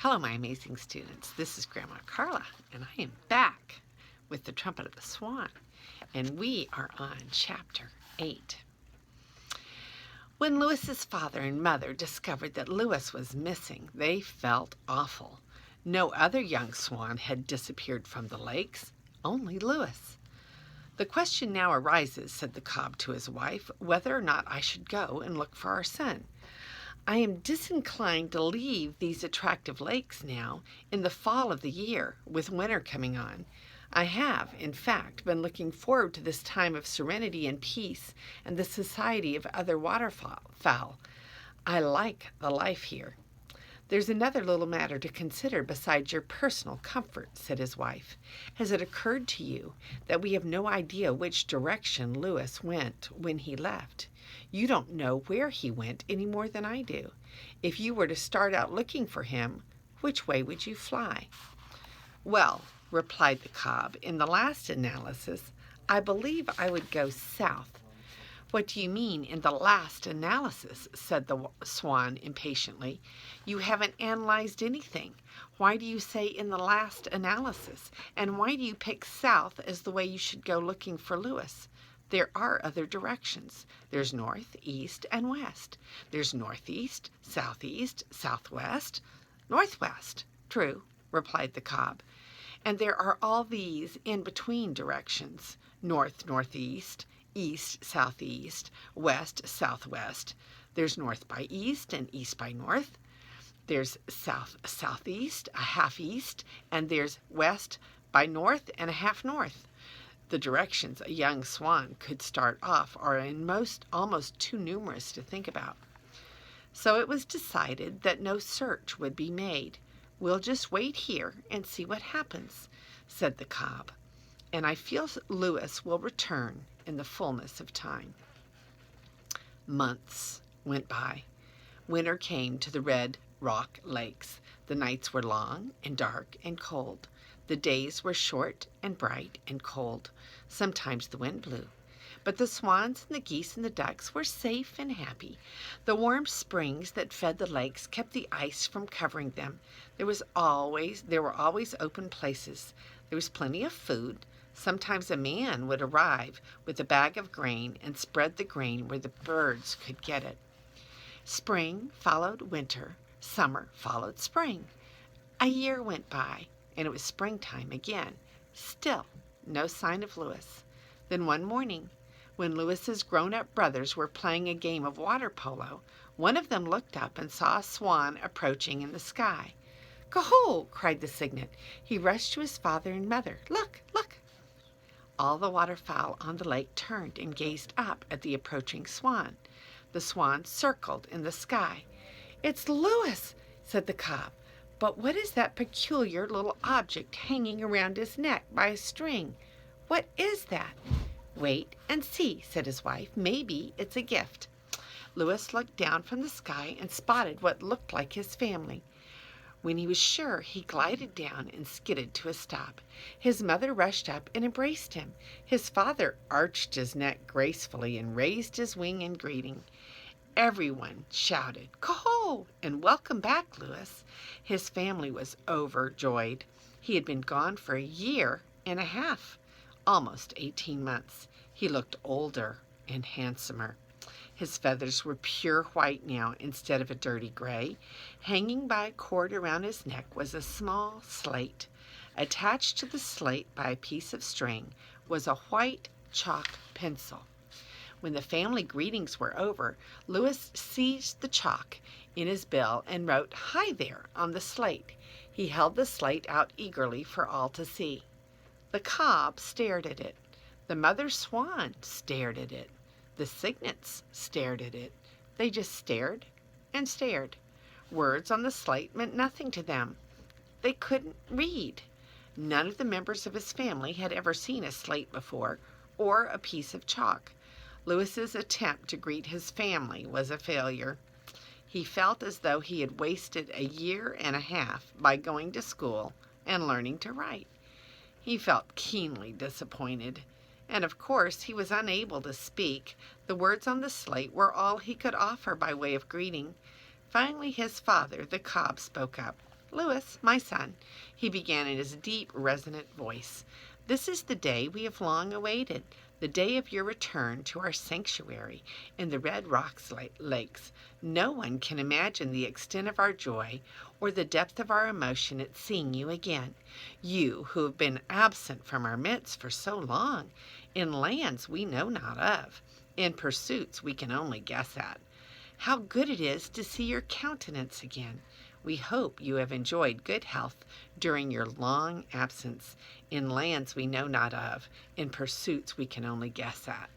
Hello, my amazing students. This is Grandma Carla, and I am back with the Trumpet of the Swan, and we are on Chapter 8. When Lewis's father and mother discovered that Lewis was missing, they felt awful. No other young swan had disappeared from the lakes, only Lewis. "The question now arises," said the cob to his wife, "whether or not I should go and look for our son. I am disinclined to leave these attractive lakes now, in the fall of the year, with winter coming on. I have, in fact, been looking forward to this time of serenity and peace and the society of other waterfowl. I like the life here." "There's another little matter to consider besides your personal comfort," said his wife. "Has it occurred to you that we have no idea which direction Lewis went when he left? You don't know where he went any more than I do. If you were to start out looking for him, which way would you fly?" "Well," replied the cob, "in the last analysis, I believe I would go south." "What do you mean, in the last analysis?" said the swan impatiently. "You haven't analyzed anything. Why do you say in the last analysis? And why do you pick south as the way you should go looking for Lewis? There are other directions. There's north, east, and west. There's northeast, southeast, southwest, northwest." "True," replied the cob. "And there are all these in-between directions. North, northeast, east, southeast, west, southwest. There's north by east and east by north. There's south, southeast, a half east, and there's west by north and a half north. The directions a young swan could start off are almost too numerous to think about." So it was decided that no search would be made. "We'll just wait here and see what happens," said the cob. "And I feel Lewis will return in the fullness of time." Months went by. Winter came to the Red Rock Lakes. The nights were long and dark and cold. The days were short and bright and cold. Sometimes the wind blew. But the swans and the geese and the ducks were safe and happy. The warm springs that fed the lakes kept the ice from covering them. There were always open places. There was plenty of food. Sometimes a man would arrive with a bag of grain and spread the grain where the birds could get it. Spring followed winter. Summer followed spring. A year went by, and it was springtime again. Still no sign of Lewis. Then one morning, when Lewis's grown-up brothers were playing a game of water polo, one of them looked up and saw a swan approaching in the sky. "Go-ho!" cried the cygnet. He rushed to his father and mother. "Look, look!" All the waterfowl on the lake turned and gazed up at the approaching swan. The swan circled in the sky. "It's Lewis," said the cob. "But what is that peculiar little object hanging around his neck by a string? What is that?" "Wait and see," said his wife. "Maybe it's a gift." Lewis looked down from the sky and spotted what looked like his family. When he was sure, he glided down and skidded to a stop. His mother rushed up and embraced him. His father arched his neck gracefully and raised his wing in greeting. Everyone shouted, "Go-ho!" and "Welcome back, Lewis." His family was overjoyed. He had been gone for a year and a half, almost 18 months. He looked older and handsomer. His feathers were pure white now instead of a dirty gray. Hanging by a cord around his neck was a small slate. Attached to the slate by a piece of string was a white chalk pencil. When the family greetings were over, Lewis seized the chalk in his bill and wrote "Hi there" on the slate. He held the slate out eagerly for all to see. The cob stared at it. The mother swan stared at it. The cygnets stared at it. They just stared and stared. Words on the slate meant nothing to them. They couldn't read. None of the members of his family had ever seen a slate before, or a piece of chalk. Lewis's attempt to greet his family was a failure. He felt as though he had wasted a year and a half by going to school and learning to write. He felt keenly disappointed, and of course he was unable to speak. The words on the slate were all he could offer by way of greeting. Finally his father, the cob, spoke up. "Louis, my son," he began in his deep, resonant voice, "this is the day we have long awaited, the day of your return to our sanctuary in the Red Rocks Lakes. No one can imagine the extent of our joy or the depth of our emotion at seeing you again. You who have been absent from our midst for so long, in lands we know not of, in pursuits we can only guess at. How good it is to see your countenance again. We hope you have enjoyed good health during your long absence, in lands we know not of, in pursuits we can only guess at."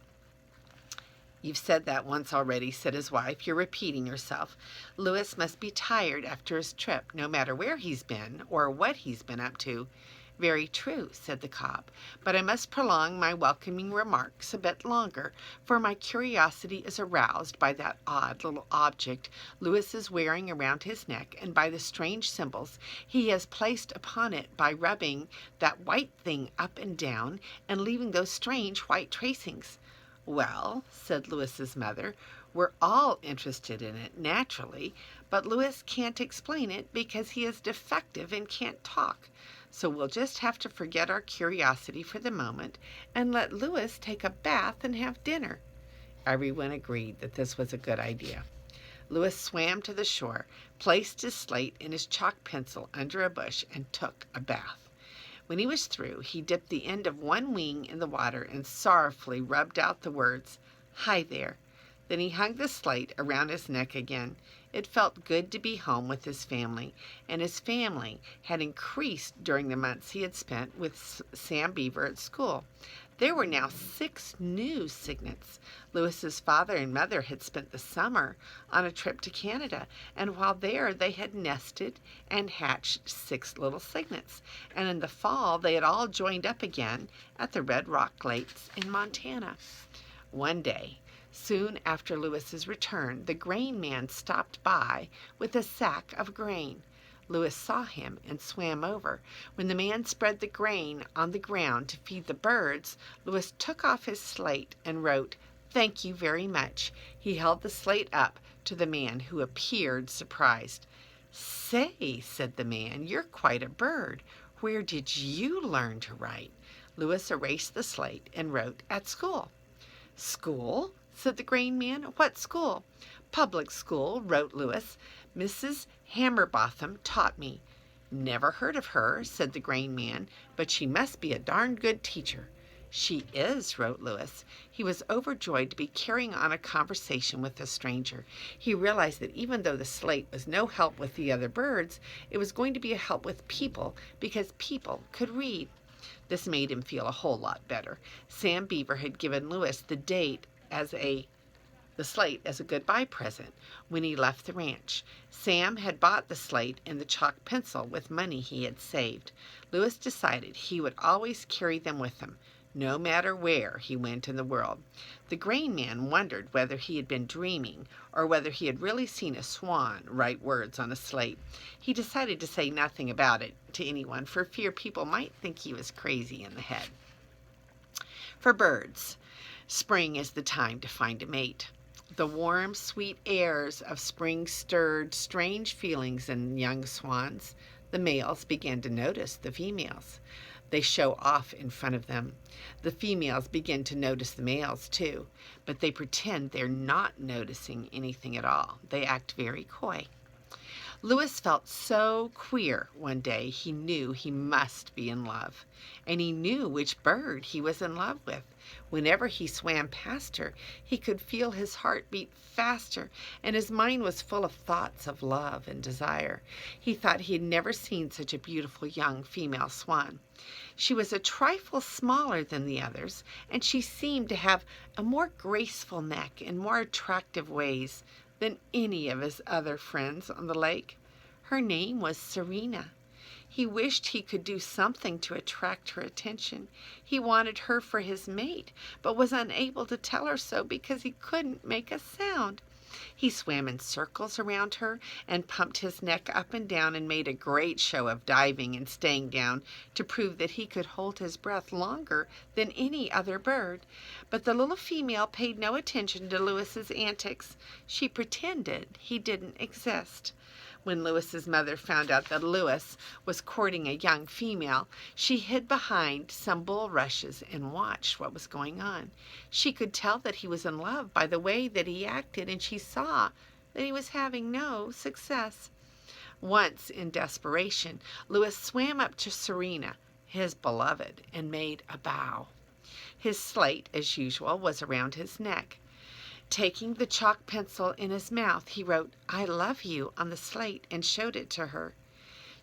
"You've said that once already," said his wife. "You're repeating yourself. Louis must be tired after his trip, no matter where he's been or what he's been up to." "Very true," said the cob, "but I must prolong my welcoming remarks a bit longer, for my curiosity is aroused by that odd little object Louis is wearing around his neck, and by the strange symbols he has placed upon it by rubbing that white thing up and down and leaving those strange white tracings." "Well," said Louis's mother, "we're all interested in it, naturally, but Louis can't explain it because he is defective and can't talk. So we'll just have to forget our curiosity for the moment and let Louis take a bath and have dinner." Everyone agreed that this was a good idea. Louis swam to the shore, placed his slate and his chalk pencil under a bush, and took a bath. When he was through, he dipped the end of one wing in the water and sorrowfully rubbed out the words, "Hi there." Then he hung the slate around his neck again. It felt good to be home with his family, and his family had increased during the months he had spent with Sam Beaver at school. There were now 6 new cygnets. Louis's father and mother had spent the summer on a trip to Canada, and while there they had nested and hatched 6 little cygnets, and in the fall they had all joined up again at the Red Rock Lakes in Montana. One day, soon after Louis's return, the grain man stopped by with a sack of grain. Louis saw him and swam over. When the man spread the grain on the ground to feed the birds, Louis took off his slate and wrote, "Thank you very much." He held the slate up to the man, who appeared surprised. "Say," said the man, "you're quite a bird. Where did you learn to write?" Louis erased the slate and wrote, "At school." "School?" said the grain man. "What school?" "Public school," wrote Louis. "Mrs. Hammerbotham taught me." "Never heard of her," said the grain man, "but she must be a darned good teacher." "She is," wrote Louis. He was overjoyed to be carrying on a conversation with a stranger. He realized that even though the slate was no help with the other birds, it was going to be a help with people, because people could read. This made him feel a whole lot better. Sam Beaver had given Louis the slate as a goodbye present when he left the ranch. Sam had bought the slate and the chalk pencil with money he had saved. Louis decided he would always carry them with him, no matter where he went in the world. The grain man wondered whether he had been dreaming or whether he had really seen a swan write words on a slate. He decided to say nothing about it to anyone for fear people might think he was crazy in the head. For birds, spring is the time to find a mate. The warm, sweet airs of spring stirred strange feelings in young swans. The males begin to notice the females. They show off in front of them. The females begin to notice the males too, but they pretend they're not noticing anything at all. They act very coy. Louis felt so queer one day he knew he must be in love, and he knew which bird he was in love with. Whenever he swam past her, he could feel his heart beat faster, and his mind was full of thoughts of love and desire. He thought he had never seen such a beautiful young female swan. She was a trifle smaller than the others, and she seemed to have a more graceful neck and more attractive ways than any of his other friends on the lake. Her name was Serena. He wished he could do something to attract her attention. He wanted her for his mate, but was unable to tell her so because he couldn't make a sound. He swam in circles around her and pumped his neck up and down and made a great show of diving and staying down to prove that he could hold his breath longer than any other bird. But the little female paid no attention to Louis's antics. She pretended he didn't exist. When Lewis's mother found out that Lewis was courting a young female, she hid behind some bulrushes and watched what was going on. She could tell that he was in love by the way that he acted, and she saw that he was having no success. Once, in desperation, Lewis swam up to Serena, his beloved, and made a bow. His slate, as usual, was around his neck. Taking the chalk pencil in his mouth, he wrote, "I love you," on the slate and showed it to her.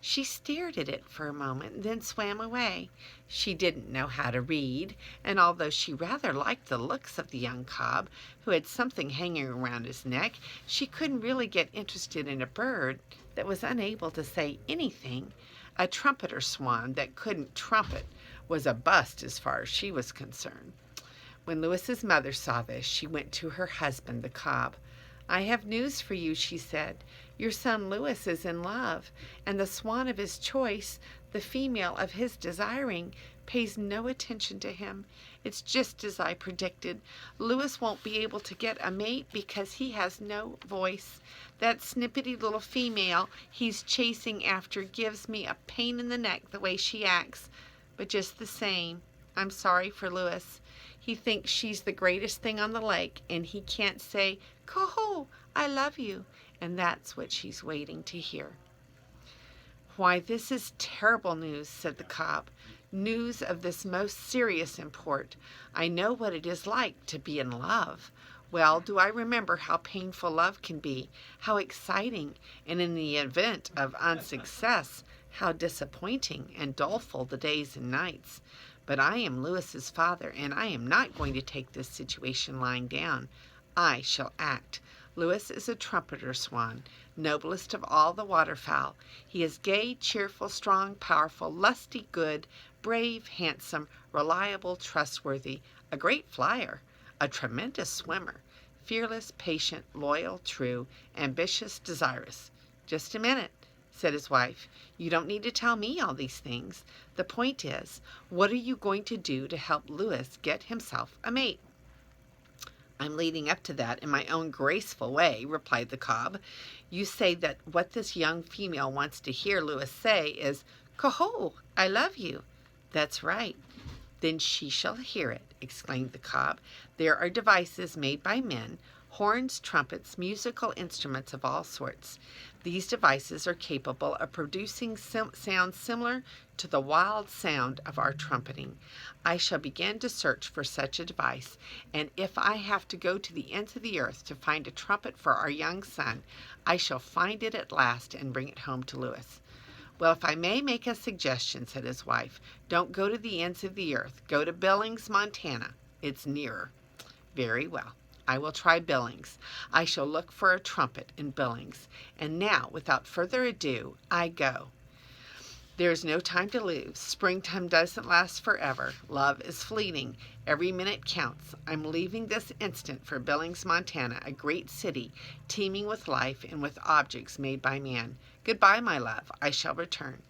She stared at it for a moment and then swam away. She didn't know how to read, and although she rather liked the looks of the young cob, who had something hanging around his neck, she couldn't really get interested in a bird that was unable to say anything. A trumpeter swan that couldn't trumpet was a bust as far as she was concerned. When Lewis's mother saw this, she went to her husband, the cob. "I have news for you," she said. "Your son Lewis is in love, and the swan of his choice, the female of his desiring, pays no attention to him. It's just as I predicted. Lewis won't be able to get a mate because he has no voice. That snippety little female he's chasing after gives me a pain in the neck the way she acts. But just the same, I'm sorry for Lewis. He thinks she's the greatest thing on the lake, and he can't say, 'Coho, I love you,' and that's what she's waiting to hear." "Why, this is terrible news," said the cob. "News of this most serious import. I know what it is like to be in love. Well, do I remember how painful love can be, how exciting, and in the event of unsuccess, how disappointing and doleful the days and nights. But I am Lewis's father, and I am not going to take this situation lying down. I shall act. Lewis is a trumpeter swan, noblest of all the waterfowl. He is gay, cheerful, strong, powerful, lusty, good, brave, handsome, reliable, trustworthy, a great flyer, a tremendous swimmer, fearless, patient, loyal, true, ambitious, desirous." "Just a minute," said his wife. "You don't need to tell me all these things. The point is, what are you going to do to help Lewis get himself a mate?" "I'm leading up to that in my own graceful way," replied the cob. "You say that what this young female wants to hear Lewis say is, 'Coho, I love you.'" "That's right." "Then she shall hear it," exclaimed the cob. "There are devices made by men, horns, trumpets, musical instruments of all sorts. These devices are capable of producing sounds similar to the wild sound of our trumpeting. I shall begin to search for such a device, and if I have to go to the ends of the earth to find a trumpet for our young son, I shall find it at last and bring it home to Lewis." "Well, if I may make a suggestion," said his wife, "don't go to the ends of the earth. Go to Billings, Montana. It's nearer." "Very well. I will try Billings. I shall look for a trumpet in Billings. And now, without further ado, I go. There is no time to lose. Springtime doesn't last forever. Love is fleeting. Every minute counts. I'm leaving this instant for Billings, Montana, a great city, teeming with life and with objects made by man. Goodbye, my love. I shall return."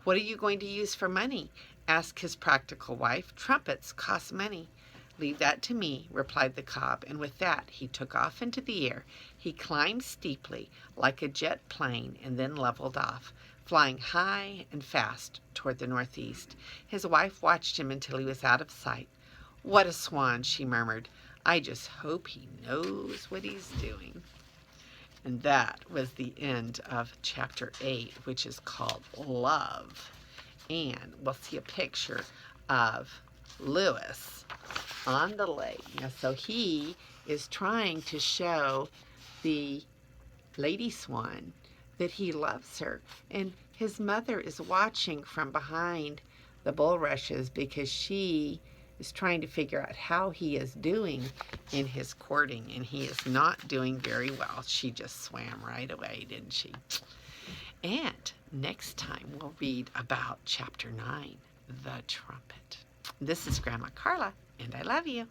"What are you going to use for money?" asked his practical wife. "Trumpets cost money." "Leave that to me," replied the cob, and with that he took off into the air. He climbed steeply, like a jet plane, and then leveled off, flying high and fast toward the northeast. His wife watched him until he was out of sight. "What a swan," she murmured. "I just hope he knows what he's doing." And that was the end of chapter 8, which is called Love. And we'll see a picture of Lewis on the lake. Now, so he is trying to show the lady swan that he loves her. And his mother is watching from behind the bulrushes because she is trying to figure out how he is doing in his courting. And he is not doing very well. She just swam right away, didn't she? And next time we'll read about chapter 9, The Trumpet. This is Grandma Carla, and I love you.